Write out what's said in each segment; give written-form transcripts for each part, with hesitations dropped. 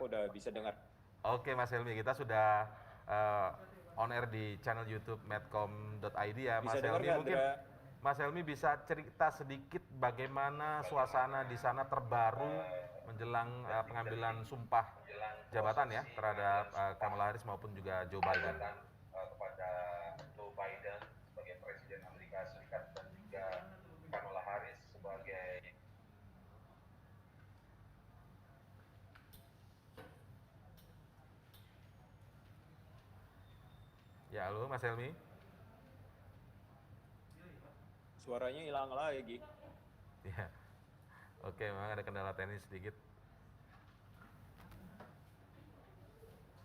udah bisa dengar. Oke Mas Helmi, kita sudah eh, on air di channel YouTube medcom.id ya. Bisa Mas dengar Helmi nggak, mungkin Dra? Mas Helmi bisa cerita sedikit bagaimana suasana di sana terbaru menjelang pengambilan sumpah jabatan ya terhadap Kamala Harris maupun juga Joe Biden. Kepada Joe Biden sebagai Presiden Amerika Serikat dan juga Kamala Harris sebagai. Ya, halo Mas Helmi. Suaranya hilang lagi. Ya, oke, memang ada kendala teknis sedikit.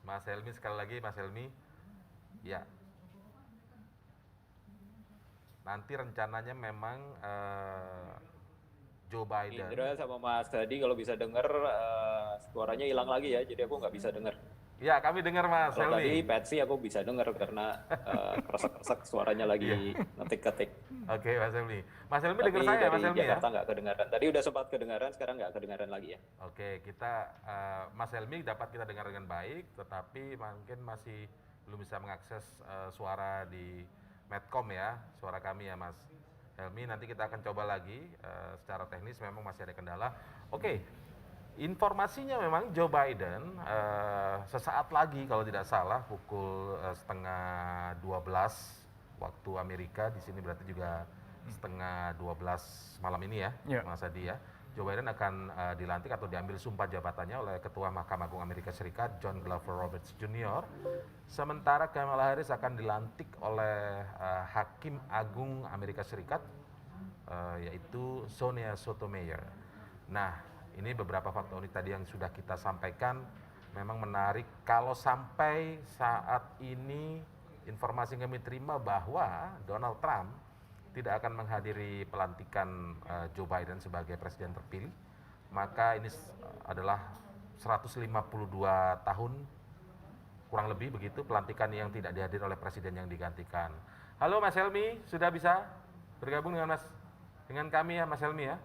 Mas Helmi sekali lagi, Mas Helmi. Ya, nanti rencananya memang Joe Biden. Indra sama Mas Hadi kalau bisa dengar, suaranya hilang lagi ya, jadi aku nggak bisa dengar. Ya, kami dengar Mas Kalau tadi Helmi. Patsy aku bisa dengar karena keresek-keresek suaranya lagi Iya. ngetik-ketik. Oke, Mas Helmi. Mas Helmi Tapi dengar saya, dari Mas Helmi ya? Jakarta nggak kedengaran. Tadi udah sempat kedengaran, sekarang nggak kedengaran lagi ya. Oke, kita Mas Helmi dapat kita dengar dengan baik, tetapi mungkin masih belum bisa mengakses suara di Medcom ya, suara kami ya Mas Helmi. Nanti kita akan coba lagi secara teknis memang masih ada kendala. Oke, informasinya memang Joe Biden sesaat lagi kalau tidak salah pukul setengah 12 waktu Amerika, di sini berarti juga setengah 12 malam ini ya, Ya. Mas Adi ya. Joe Biden akan dilantik atau diambil sumpah jabatannya oleh Ketua Mahkamah Agung Amerika Serikat John Glover Roberts Jr. Sementara Kamala Harris akan dilantik oleh Hakim Agung Amerika Serikat yaitu Sonia Sotomayor. Nah, ini beberapa fakta unik tadi yang sudah kita sampaikan, memang menarik kalau sampai saat ini informasi yang kami terima bahwa Donald Trump tidak akan menghadiri pelantikan Joe Biden sebagai presiden terpilih, maka ini adalah 152 tahun kurang lebih begitu pelantikan yang tidak dihadiri oleh presiden yang digantikan. Halo Mas Helmi, sudah bisa bergabung dengan kami ya Mas Helmi ya?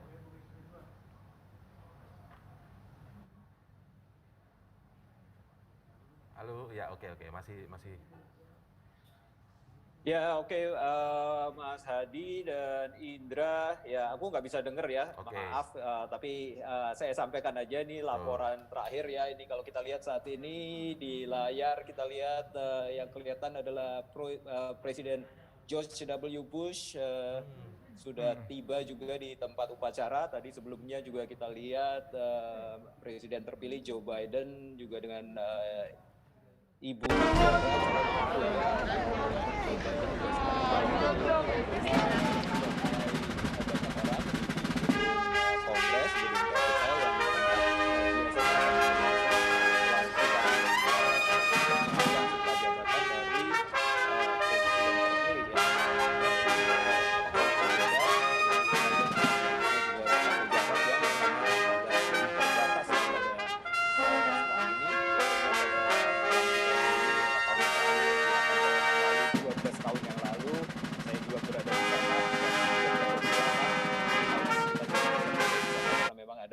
Halo, ya oke masih. Ya oke, Mas Hadi dan Indra, ya aku nggak bisa dengar ya, Oke. maaf, tapi saya sampaikan aja nih laporan terakhir ya. Ini kalau kita lihat saat ini di layar, kita lihat yang kelihatan adalah Presiden George W. Bush sudah tiba juga di tempat upacara. Tadi sebelumnya juga kita lihat Presiden terpilih Joe Biden juga dengan Ibu Negara, calon Negara, Joe Biden juga sedang Kongres gedung Capitol yang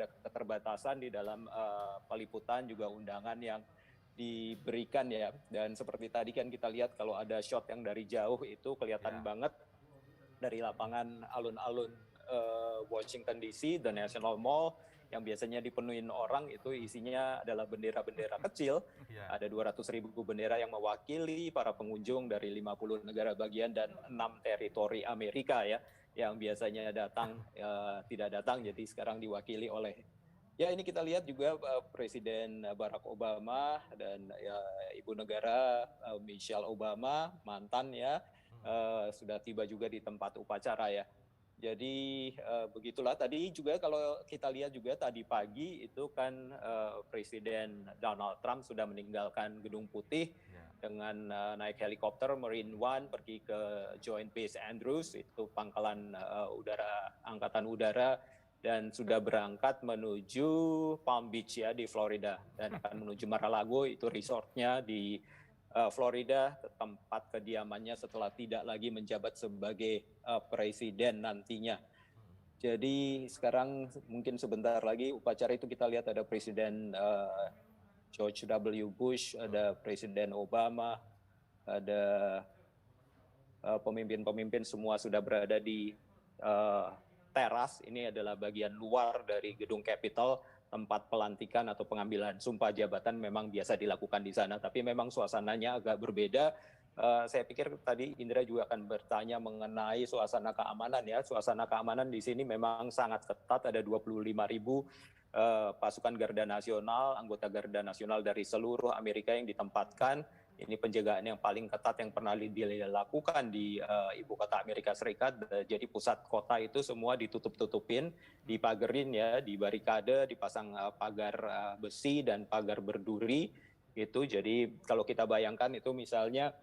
keterbatasan di dalam peliputan juga undangan yang diberikan ya. Dan seperti tadi kan kita lihat kalau ada shot yang dari jauh itu kelihatan banget dari lapangan alun-alun Washington DC, The National Mall, yang biasanya dipenuhin orang itu isinya adalah bendera-bendera kecil. Ada 200.000 bendera yang mewakili para pengunjung dari 50 negara bagian dan 6 teritori Amerika ya, yang biasanya datang tidak datang, jadi sekarang diwakili oleh, ya ini kita lihat juga Presiden Barack Obama dan Ibu Negara Michelle Obama, mantan ya, sudah tiba juga di tempat upacara ya. Jadi begitulah. Tadi juga kalau kita lihat juga tadi pagi itu kan Presiden Donald Trump sudah meninggalkan Gedung Putih dengan naik helikopter Marine One pergi ke Joint Base Andrews, itu pangkalan udara Angkatan Udara, dan sudah berangkat menuju Palm Beach ya di Florida, dan akan menuju Mar-a-Lago, itu resortnya di Florida, tempat kediamannya setelah tidak lagi menjabat sebagai presiden nantinya. Jadi sekarang mungkin sebentar lagi upacara itu kita lihat ada Presiden George W. Bush, ada Presiden Obama, ada pemimpin-pemimpin semua sudah berada di teras. Ini adalah bagian luar dari gedung Capitol, tempat pelantikan atau pengambilan sumpah jabatan memang biasa dilakukan di sana. Tapi memang suasananya agak berbeda. Saya pikir tadi Indra juga akan bertanya mengenai suasana keamanan ya. Suasana keamanan di sini memang sangat ketat, ada 25.000 pasukan Garda Nasional, anggota Garda Nasional dari seluruh Amerika yang ditempatkan. Ini penjagaan yang paling ketat yang pernah dilakukan di ibu kota Amerika Serikat. Jadi pusat kota itu semua ditutup-tutupin, dipagerin ya, dibarikade, dipasang pagar besi dan pagar berduri. Itu jadi kalau kita bayangkan itu misalnya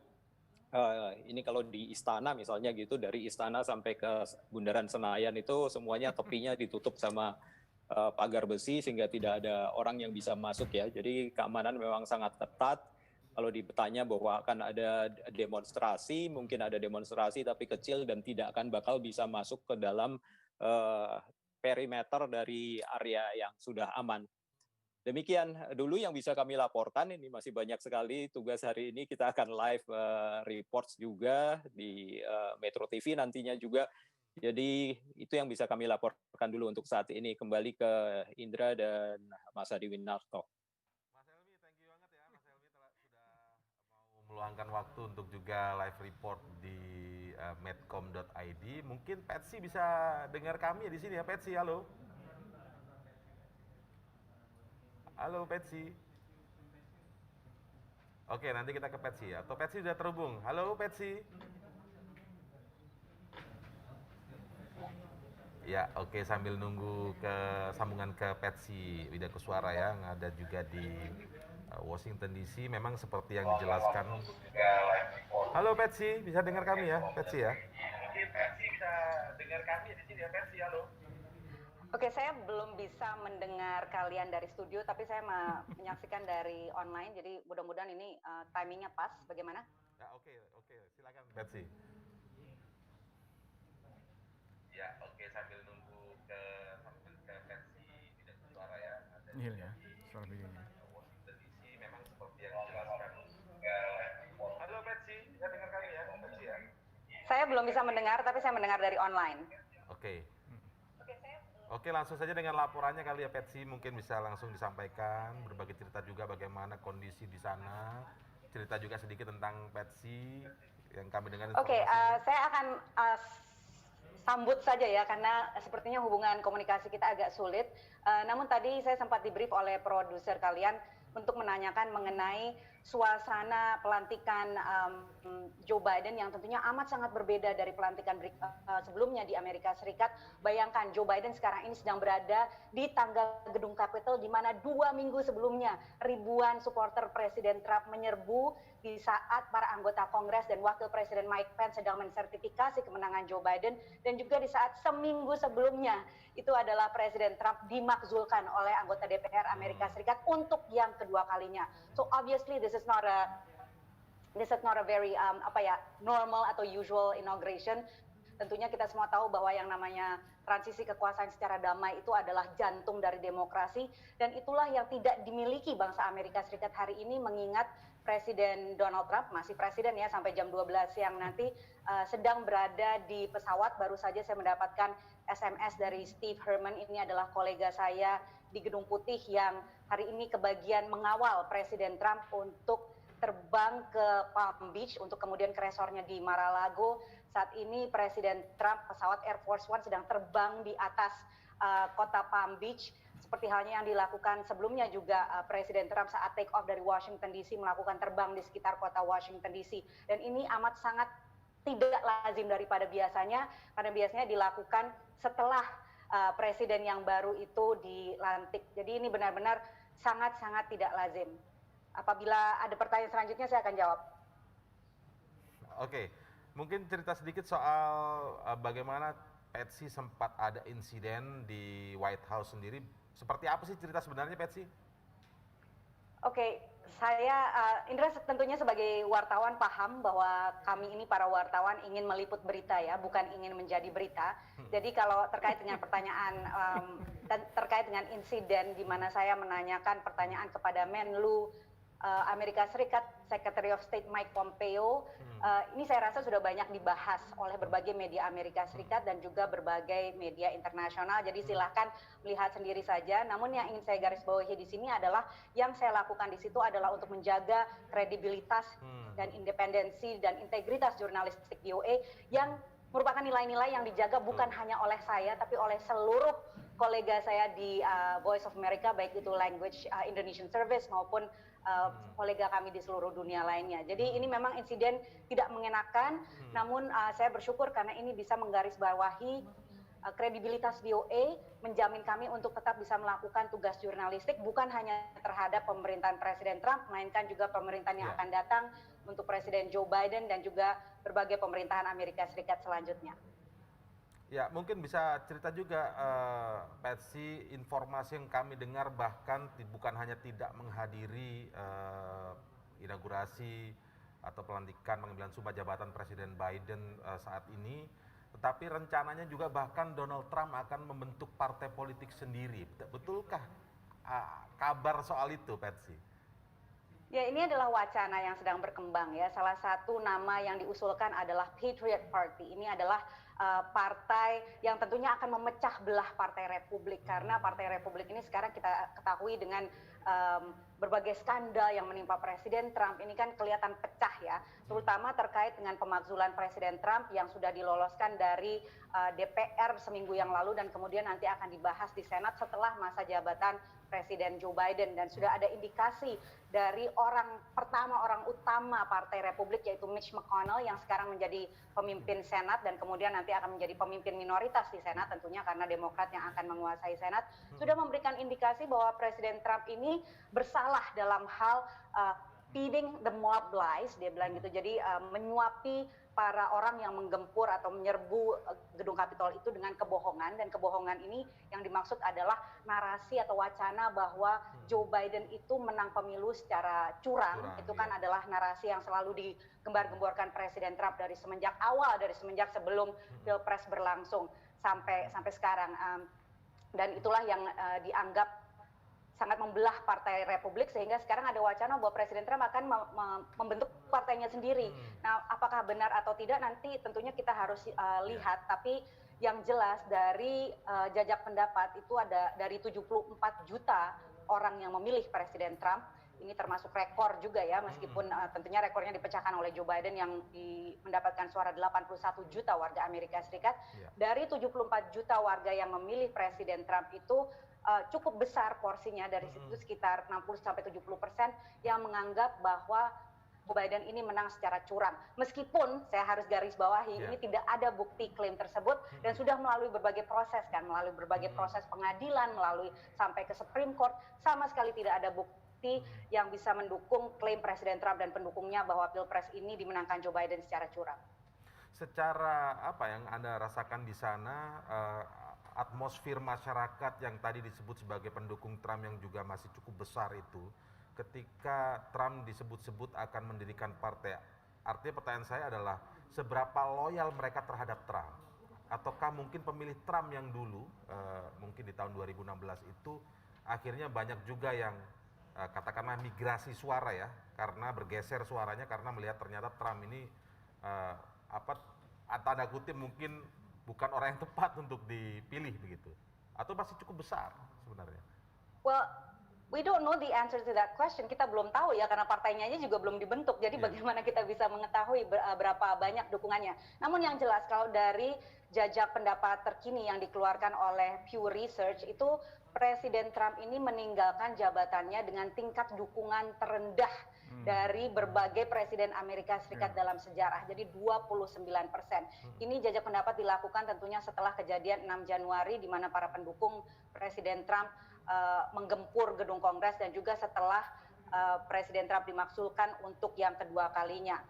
ini kalau di istana misalnya gitu, dari istana sampai ke Bundaran Senayan itu semuanya tepinya ditutup sama pagar besi sehingga tidak ada orang yang bisa masuk ya. Jadi keamanan memang sangat ketat. Kalau ditanya bahwa akan ada demonstrasi, mungkin ada demonstrasi tapi kecil dan tidak akan bakal bisa masuk ke dalam perimeter dari area yang sudah aman. Demikian dulu yang bisa kami laporkan, ini masih banyak sekali tugas hari ini. Kita akan live reports juga di Metro TV nantinya juga. Jadi itu yang bisa kami laporkan dulu untuk saat ini. Kembali ke Indra dan Mas Adi Winarto. Mas Helmi, thank you banget ya. Mas Helmi sudah mau meluangkan waktu untuk juga live report di medcom.id. Mungkin Patsy bisa dengar kami di sini ya, Patsy, halo. Halo Patsy. Oke, nanti kita ke Patsy ya. Atau Patsy sudah terhubung. Halo Patsy. Ya, oke, sambil nunggu ke sambungan ke Patsy Widakuswara ya, yang ada juga di Washington DC. Memang seperti yang dijelaskan. Halo Patsy, bisa dengar kami ya, Patsy ya? Patsy bisa dengar kami di sini ya, Patsy, halo. Oke, saya belum bisa mendengar kalian dari studio, tapi saya menyaksikan dari online, jadi mudah-mudahan ini timingnya pas. Bagaimana? Ya, oke, silakan Patsy. Ya, oke, sambil nunggu ke Patsy tidak suara ya. Iya ya, suara begini. Washington DC memang seperti yang dijelaskan. Halo Patsy, bisa dengar kami ya, Patsy ya? Saya belum bisa mendengar, tapi saya mendengar dari online. Oke. Oke, langsung saja dengan laporannya kali ya Patsy, mungkin bisa langsung disampaikan, berbagi cerita juga bagaimana kondisi di sana, cerita juga sedikit tentang Patsy yang kami dengar. Oke, saya akan sambut saja ya, karena sepertinya hubungan komunikasi kita agak sulit. Namun tadi saya sempat di brief oleh produser kalian untuk menanyakan mengenai suasana pelantikan Joe Biden yang tentunya amat sangat berbeda dari pelantikan sebelumnya di Amerika Serikat. Bayangkan Joe Biden sekarang ini sedang berada di tangga gedung Capitol, di mana 2 minggu sebelumnya ribuan supporter Presiden Trump menyerbu di saat para anggota Kongres dan Wakil Presiden Mike Pence sedang mensertifikasi kemenangan Joe Biden, dan juga di saat seminggu sebelumnya itu adalah Presiden Trump dimakzulkan oleh anggota DPR Amerika Serikat untuk yang kedua kalinya. So obviously this is not a very normal atau usual inauguration. Tentunya kita semua tahu bahwa yang namanya transisi kekuasaan secara damai itu adalah jantung dari demokrasi, dan itulah yang tidak dimiliki bangsa Amerika Serikat hari ini, mengingat Presiden Donald Trump masih presiden ya sampai jam 12 siang nanti, sedang berada di pesawat. Baru saja saya mendapatkan SMS dari Steve Herman, ini adalah kolega saya di Gedung Putih yang hari ini kebagian mengawal Presiden Trump untuk terbang ke Palm Beach untuk kemudian ke resornya di Mar-a-Lago. Saat ini Presiden Trump pesawat Air Force One sedang terbang di atas kota Palm Beach, seperti halnya yang dilakukan sebelumnya juga Presiden Trump saat take off dari Washington DC melakukan terbang di sekitar kota Washington DC. Dan ini amat sangat tidak lazim daripada biasanya, karena biasanya dilakukan setelah presiden yang baru itu dilantik. Jadi ini benar-benar sangat-sangat tidak lazim. Apabila ada pertanyaan selanjutnya saya akan jawab. Oke, mungkin cerita sedikit soal bagaimana Patsy sempat ada insiden di White House sendiri. Seperti apa sih cerita sebenarnya Patsy? Oke, Indra tentunya sebagai wartawan paham bahwa kami ini para wartawan ingin meliput berita ya, bukan ingin menjadi berita. Jadi kalau terkait dengan pertanyaan dan terkait dengan insiden di mana saya menanyakan pertanyaan kepada Menlu Amerika Serikat, Secretary of State Mike Pompeo, ini saya rasa sudah banyak dibahas oleh berbagai media Amerika Serikat dan juga berbagai media internasional. Jadi silahkan melihat sendiri saja. Namun yang ingin saya garis bawahi di sini adalah yang saya lakukan di situ adalah untuk menjaga kredibilitas dan independensi dan integritas jurnalistik VOA yang merupakan nilai-nilai yang dijaga bukan hanya oleh saya tapi oleh seluruh kolega saya di Voice of America, baik itu language Indonesian Service maupun kolega kami di seluruh dunia lainnya. Jadi ini memang insiden tidak mengenakan, namun saya bersyukur karena ini bisa menggarisbawahi kredibilitas VOA, menjamin kami untuk tetap bisa melakukan tugas jurnalistik bukan hanya terhadap pemerintahan Presiden Trump, melainkan juga pemerintahan yang akan datang untuk Presiden Joe Biden dan juga berbagai pemerintahan Amerika Serikat selanjutnya. Ya, mungkin bisa cerita juga, Patsy, informasi yang kami dengar bahkan bukan hanya tidak menghadiri inaugurasi atau pelantikan pengambilan sumpah jabatan Presiden Biden saat ini, tetapi rencananya juga bahkan Donald Trump akan membentuk partai politik sendiri. Betulkah kabar soal itu, Patsy? Ya, ini adalah wacana yang sedang berkembang ya. Salah satu nama yang diusulkan adalah Patriot Party. Ini adalah partai yang tentunya akan memecah belah Partai Republik karena Partai Republik ini sekarang kita ketahui dengan berbagai skandal yang menimpa Presiden Trump ini kan kelihatan pecah ya, terutama terkait dengan pemakzulan Presiden Trump yang sudah diloloskan dari DPR seminggu yang lalu dan kemudian nanti akan dibahas di Senat setelah masa jabatan Presiden Joe Biden dan sudah ada indikasi dari orang utama Partai Republik yaitu Mitch McConnell yang sekarang menjadi pemimpin Senat dan kemudian nanti akan menjadi pemimpin minoritas di Senat tentunya karena Demokrat yang akan menguasai Senat sudah memberikan indikasi bahwa Presiden Trump ini bersalah dalam hal feeding the mob lies, dia bilang gitu. Jadi menyuapi para orang yang menggempur atau menyerbu gedung Kapitol itu dengan kebohongan, dan kebohongan ini yang dimaksud adalah narasi atau wacana bahwa Joe Biden itu menang pemilu secara curang. Itu kan adalah narasi yang selalu digembar-gemborkan Presiden Trump dari semenjak sebelum Pilpres berlangsung sampai sekarang. Dan itulah yang dianggap sangat membelah Partai Republik sehingga sekarang ada wacana bahwa Presiden Trump akan membentuk partainya sendiri. Nah, apakah benar atau tidak nanti tentunya kita harus lihat, tapi yang jelas dari jajak pendapat itu ada dari 74 juta orang yang memilih Presiden Trump. Ini termasuk rekor juga ya, meskipun tentunya rekornya dipecahkan oleh Joe Biden yang mendapatkan suara 81 juta warga Amerika Serikat. Dari 74 juta warga yang memilih Presiden Trump itu cukup besar porsinya, dari situ sekitar 60-70% yang menganggap bahwa Joe Biden ini menang secara curang. Meskipun saya harus garis bawahi, ini tidak ada bukti klaim tersebut dan sudah melalui berbagai proses kan, melalui berbagai proses pengadilan, melalui sampai ke Supreme Court, sama sekali tidak ada bukti yang bisa mendukung klaim Presiden Trump dan pendukungnya bahwa Pilpres ini dimenangkan Joe Biden secara curang. Secara apa yang Anda rasakan di sana, atmosfer masyarakat yang tadi disebut sebagai pendukung Trump yang juga masih cukup besar itu, ketika Trump disebut-sebut akan mendirikan partai, artinya pertanyaan saya adalah seberapa loyal mereka terhadap Trump? Ataukah mungkin pemilih Trump yang dulu, mungkin di tahun 2016 itu, akhirnya banyak juga yang katakanlah migrasi suara ya, karena bergeser suaranya karena melihat ternyata Trump ini tanda kutip mungkin bukan orang yang tepat untuk dipilih begitu, atau masih cukup besar sebenarnya? Well, we don't know the answer to that question. Kita belum tahu ya karena partainya aja juga belum dibentuk. Jadi bagaimana kita bisa mengetahui berapa banyak dukungannya? Namun yang jelas kalau dari jajak pendapat terkini yang dikeluarkan oleh Pew Research itu Presiden Trump ini meninggalkan jabatannya dengan tingkat dukungan terendah dari berbagai presiden Amerika Serikat dalam sejarah, jadi 29%. Ini jajak pendapat dilakukan tentunya setelah kejadian 6 Januari di mana para pendukung Presiden Trump menggempur gedung Kongres dan juga setelah Presiden Trump dimaksulkan untuk yang kedua kalinya.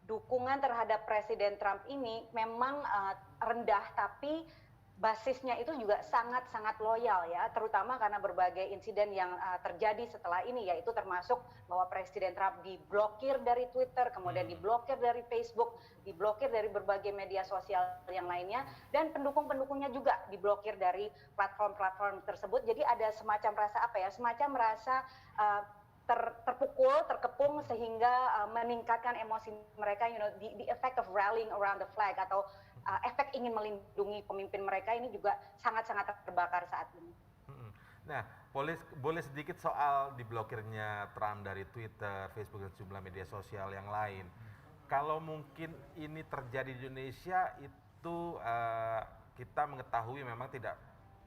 Dukungan terhadap Presiden Trump ini memang rendah, tapi basisnya itu juga sangat-sangat loyal ya, terutama karena berbagai insiden yang terjadi setelah ini, yaitu termasuk bahwa Presiden Trump diblokir dari Twitter, kemudian diblokir dari Facebook, diblokir dari berbagai media sosial yang lainnya, dan pendukung-pendukungnya juga diblokir dari platform-platform tersebut. Jadi ada semacam rasa apa ya, semacam rasa terpukul, terkepung, sehingga meningkatkan emosi mereka, the effect of rallying around the flag, atau efek ingin melindungi pemimpin mereka ini juga sangat-sangat terbakar saat ini. Nah, boleh sedikit soal diblokirnya Trump dari Twitter, Facebook, dan sejumlah media sosial yang lain. Kalau mungkin ini terjadi di Indonesia, itu kita mengetahui memang tidak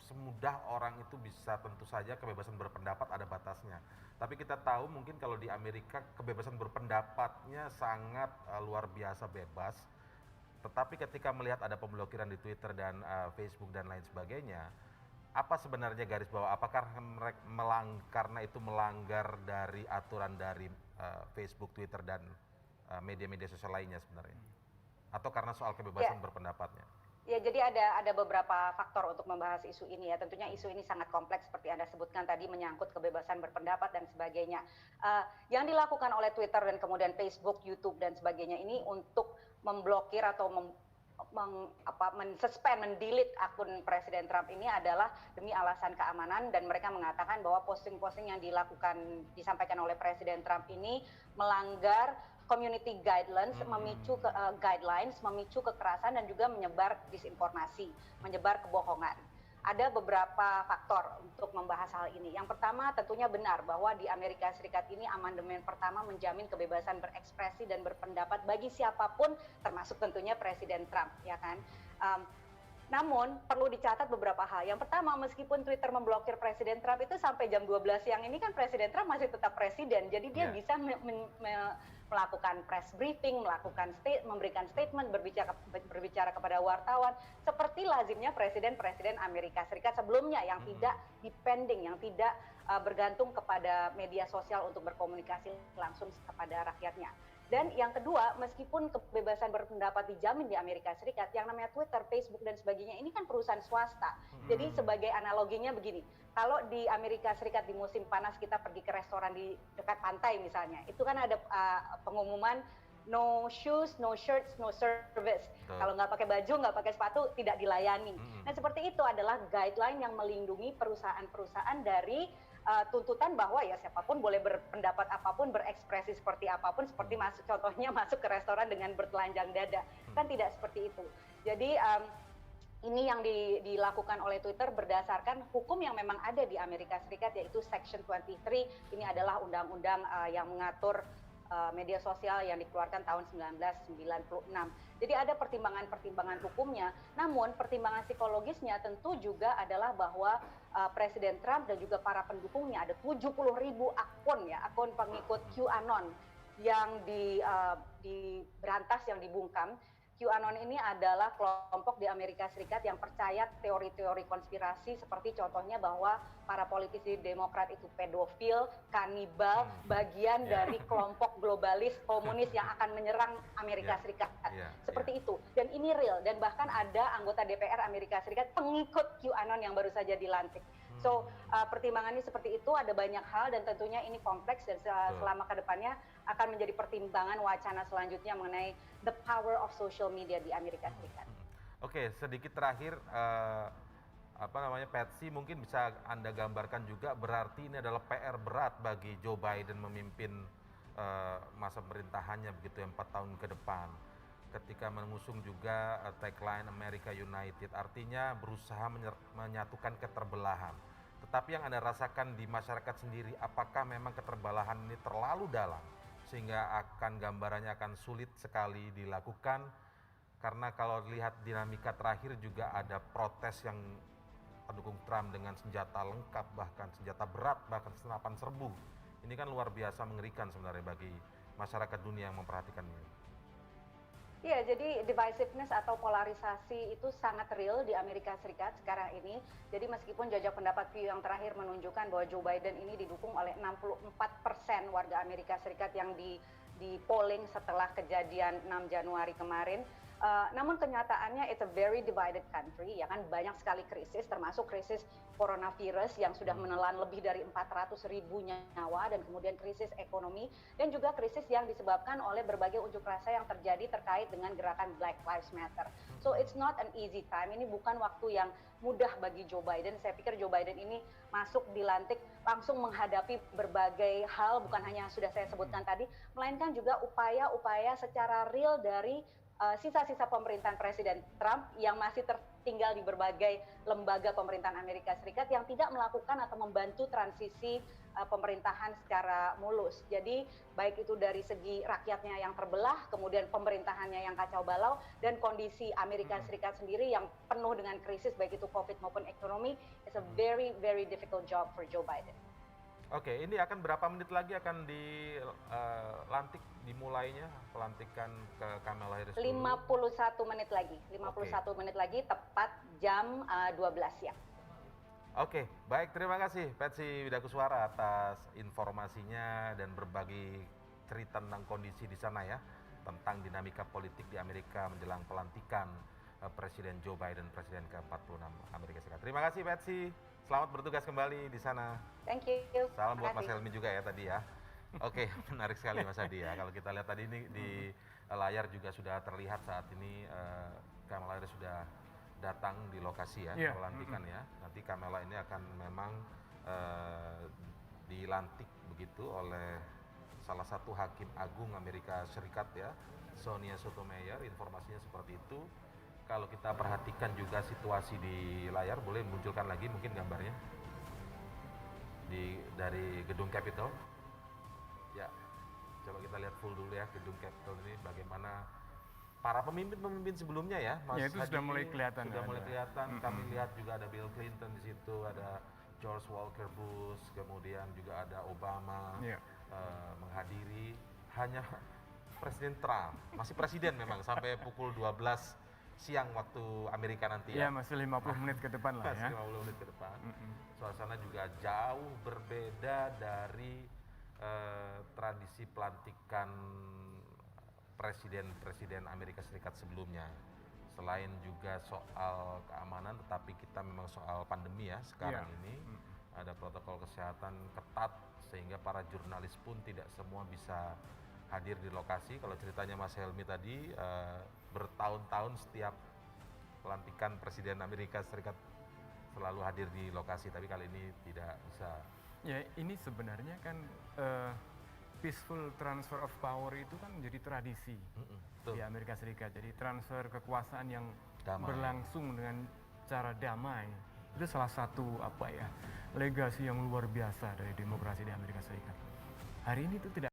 semudah orang itu bisa, tentu saja kebebasan berpendapat ada batasnya. Tapi kita tahu mungkin kalau di Amerika kebebasan berpendapatnya sangat luar biasa bebas. Tetapi ketika melihat ada pemblokiran di Twitter dan Facebook dan lain sebagainya, apa sebenarnya garis bawah? Apakah karena itu melanggar dari aturan dari Facebook, Twitter, dan media-media sosial lainnya sebenarnya? Atau karena soal kebebasan berpendapatnya? Ya, jadi ada beberapa faktor untuk membahas isu ini ya. Tentunya isu ini sangat kompleks seperti Anda sebutkan tadi, menyangkut kebebasan berpendapat dan sebagainya. Yang dilakukan oleh Twitter dan kemudian Facebook, YouTube dan sebagainya ini untuk memblokir atau mensuspend, mendelete akun Presiden Trump ini adalah demi alasan keamanan, dan mereka mengatakan bahwa posting-posting yang disampaikan oleh Presiden Trump ini melanggar community guidelines, memicu kekerasan dan juga menyebar disinformasi, menyebar kebohongan. Ada beberapa faktor untuk membahas hal ini. Yang pertama, tentunya benar bahwa di Amerika Serikat ini amandemen pertama menjamin kebebasan berekspresi dan berpendapat bagi siapapun, termasuk tentunya Presiden Trump, ya kan? Namun perlu dicatat beberapa hal. Yang pertama, meskipun Twitter memblokir Presiden Trump itu sampai jam 12 siang ini kan Presiden Trump masih tetap presiden. Jadi dia bisa melakukan press briefing, memberikan statement, berbicara kepada wartawan seperti lazimnya presiden-presiden Amerika Serikat sebelumnya yang tidak depending, yang tidak bergantung kepada media sosial untuk berkomunikasi langsung kepada rakyatnya. Dan yang kedua, meskipun kebebasan berpendapat dijamin di Amerika Serikat, yang namanya Twitter, Facebook, dan sebagainya ini kan perusahaan swasta. Jadi sebagai analoginya begini, kalau di Amerika Serikat di musim panas kita pergi ke restoran di dekat pantai misalnya, itu kan ada pengumuman no shoes, no shirts, no service. Kalau nggak pakai baju, nggak pakai sepatu, tidak dilayani. Nah seperti itu adalah guideline yang melindungi perusahaan-perusahaan dari tuntutan bahwa ya siapapun boleh berpendapat apapun, berekspresi seperti apapun, seperti contohnya masuk ke restoran dengan bertelanjang dada. Kan tidak seperti itu. Jadi ini yang dilakukan oleh Twitter berdasarkan hukum yang memang ada di Amerika Serikat, yaitu Section 23. Ini adalah undang-undang yang mengatur media sosial yang dikeluarkan tahun 1996. Jadi ada pertimbangan-pertimbangan hukumnya, namun pertimbangan psikologisnya tentu juga adalah bahwa Presiden Trump dan juga para pendukungnya, ada 70.000 akun ya, akun pengikut QAnon yang diberantas, yang dibungkam. QAnon ini adalah kelompok di Amerika Serikat yang percaya teori-teori konspirasi, seperti contohnya bahwa para politisi Demokrat itu pedofil, kanibal, bagian dari kelompok globalis komunis yang akan menyerang Amerika Serikat. Seperti itu. Dan ini real. Dan bahkan ada anggota DPR Amerika Serikat pengikut QAnon yang baru saja dilantik. So, pertimbangannya seperti itu, ada banyak hal dan tentunya ini kompleks, dan selama ke depannya akan menjadi pertimbangan wacana selanjutnya mengenai the power of social media di Amerika Serikat. Oke, sedikit terakhir, Patsy, mungkin bisa Anda gambarkan juga, berarti ini adalah PR berat bagi Joe Biden memimpin masa pemerintahannya begitu ya, 4 tahun ke depan. Ketika mengusung juga tagline America United, artinya berusaha menyatukan keterbelahan. Tetapi yang Anda rasakan di masyarakat sendiri, apakah memang keterbelahan ini terlalu dalam sehingga gambarannya akan sulit sekali dilakukan? Karena kalau lihat dinamika terakhir juga ada protes yang pendukung Trump dengan senjata lengkap, bahkan senjata berat, bahkan senapan serbu. Ini kan luar biasa mengerikan sebenarnya bagi masyarakat dunia yang memperhatikan ini. Ya, jadi divisiveness atau polarisasi itu sangat real di Amerika Serikat sekarang ini. Jadi meskipun jajak pendapat Pew yang terakhir menunjukkan bahwa Joe Biden ini didukung oleh 64% warga Amerika Serikat yang di polling setelah kejadian 6 Januari kemarin, Namun kenyataannya it's a very divided country, ya kan, banyak sekali krisis, termasuk krisis coronavirus yang sudah menelan lebih dari 400.000 nyawa, dan kemudian krisis ekonomi, dan juga krisis yang disebabkan oleh berbagai unjuk rasa yang terjadi terkait dengan gerakan Black Lives Matter. So it's not an easy time. Ini bukan waktu yang mudah bagi Joe Biden. Saya pikir Joe Biden ini masuk dilantik langsung menghadapi berbagai hal, bukan hanya yang sudah saya sebutkan tadi, melainkan juga upaya-upaya secara real dari sisa-sisa pemerintahan Presiden Trump yang masih tertinggal di berbagai lembaga pemerintahan Amerika Serikat yang tidak melakukan atau membantu transisi pemerintahan secara mulus. Jadi baik itu dari segi rakyatnya yang terbelah, kemudian pemerintahannya yang kacau balau, dan kondisi Amerika Serikat sendiri yang penuh dengan krisis baik itu COVID maupun ekonomi, it's a very very difficult job for Joe Biden. Oke, ini akan berapa menit lagi akan dilantik, dimulainya pelantikan ke Kamala Harris dulu? 51 menit lagi, 51 menit lagi tepat jam 12 siang. Oke, baik, terima kasih Patsy Widakuswara atas informasinya dan berbagi cerita tentang kondisi di sana ya, tentang dinamika politik di Amerika menjelang pelantikan Presiden Joe Biden, Presiden ke-46 Amerika Serikat. Terima kasih Patsy, selamat bertugas kembali di sana. Thank you. Salam buat Mas Helmi juga ya tadi ya. Oke, menarik sekali Mas Adi ya. Kalau kita lihat tadi ini di layar juga sudah terlihat saat ini Kamala Harris sudah datang di lokasi ya, pelantikan ya. Nanti Kamala ini akan memang dilantik begitu oleh salah satu hakim agung Amerika Serikat ya, Sonia Sotomayor. Informasinya seperti itu. Kalau kita perhatikan juga situasi di layar, boleh munculkan lagi mungkin gambarnya dari gedung Capitol. Ya, coba kita lihat full dulu ya gedung Capitol ini, bagaimana para pemimpin sebelumnya ya, Mas ya, itu Hadi, sudah mulai kelihatan. Sudah mulai kelihatan. Kami lihat juga ada Bill Clinton di situ, ada George Walker Bush, kemudian juga ada Obama menghadiri. Hanya Presiden Trump, masih presiden memang sampai pukul 12 siang waktu Amerika nanti ya. Ya, masih 50 menit ke depan lah ya. Masih 50 menit ke depan. Suasana juga jauh berbeda dari tradisi pelantikan presiden-presiden Amerika Serikat sebelumnya. Selain juga soal keamanan, tetapi kita memang soal pandemi ya sekarang ini. Ada protokol kesehatan ketat sehingga para jurnalis pun tidak semua bisa hadir di lokasi. Kalau ceritanya Mas Helmi tadi, bertahun-tahun setiap pelantikan Presiden Amerika Serikat selalu hadir di lokasi, tapi kali ini tidak bisa. Ya, ini sebenarnya kan peaceful transfer of power itu kan menjadi tradisi di Amerika Serikat. Jadi transfer kekuasaan yang berlangsung dengan cara damai. Itu salah satu legasi yang luar biasa dari demokrasi di Amerika Serikat. Hari ini itu tidak